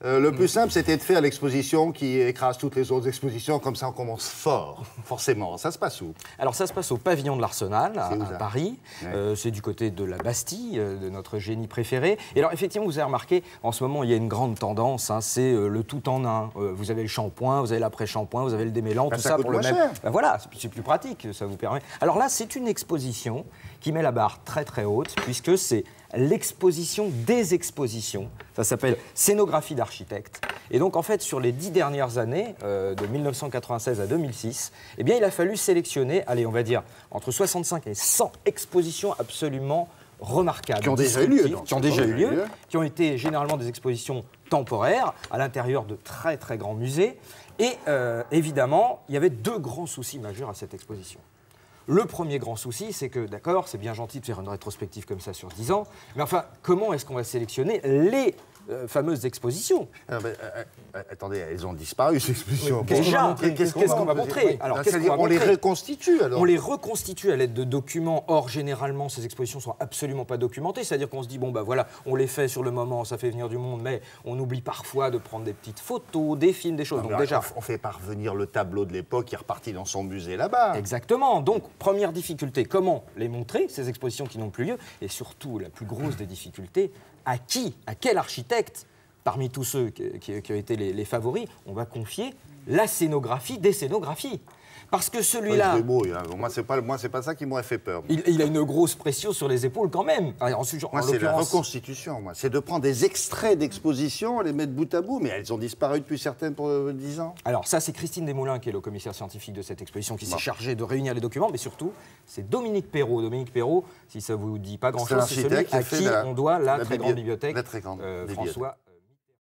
Le plus simple, c'était de faire l'exposition qui écrase toutes les autres expositions. Comme ça, on commence fort, forcément. Ça se passe où? Alors, ça se passe au pavillon de l'Arsenal, à où, ça? Paris. Ouais. C'est du côté de la Bastille, de notre génie préféré. Et alors, effectivement, vous avez remarqué, en ce moment, il y a une grande tendance, hein, c'est le tout en un. Vous avez le shampoing, vous avez l'après-shampoing, vous avez le démêlant, tout ça ça coûte pour le moins même. cher. Ben voilà, c'est plus pratique, ça vous permet. Alors là, c'est une exposition qui met la barre très très haute, puisque c'est l'exposition des expositions. Ça s'appelle Scénographie d'architecte. Et donc, en fait, sur les 10 dernières années, de 1996 à 2006, eh bien, il a fallu sélectionner, allez, on va dire, entre 65 et 100 expositions absolument remarquables. Qui ont déjà eu lieu, donc. Qui ont déjà eu lieu, qui ont été généralement des expositions temporaires, à l'intérieur de très, très grands musées. Et évidemment, il y avait deux grands soucis majeurs à cette exposition. Le premier grand souci, c'est que, d'accord, c'est bien gentil de faire une rétrospective comme ça sur 10 ans, mais enfin, comment est-ce qu'on va sélectionner les fameuses expositions? Attendez, elles ont disparu, ces expositions. Déjà, qu'est-ce qu'on va montrer? Alors, qu'est-ce qu'on va on les montrer? reconstitue, alors. On les reconstitue à l'aide de documents. Or, généralement, ces expositions ne sont absolument pas documentées. C'est-à-dire qu'on se dit, bon, bah voilà, on les fait sur le moment, ça fait venir du monde, mais on oublie parfois de prendre des petites photos, des films, des choses. Donc, déjà, on fait parvenir le tableau de l'époque qui est reparti dans son musée là-bas. exactement. Donc, première difficulté, comment les montrer, ces expositions qui n'ont plus lieu? Et surtout, la plus grosse des difficultés, à qui, à quel architecte, parmi tous ceux qui ont été les favoris, on va confier la scénographie des scénographies? Parce que celui-là, Moi, c'est pas ça qui m'aurait fait peur. il a une grosse pression sur les épaules quand même. Moi, c'est la reconstitution. Moi, c'est de prendre des extraits d'expositions, les mettre bout à bout, mais elles ont disparu depuis certaines pour 10 ans. Alors ça, c'est Christine Desmoulins qui est le commissaire scientifique de cette exposition qui s'est chargée de réunir les documents, mais surtout, c'est Dominique Perrault. Dominique Perrault, si ça vous dit pas grand-chose, c'est celui à qui on doit la très grande bibliothèque. La très grande bibliothèque. François.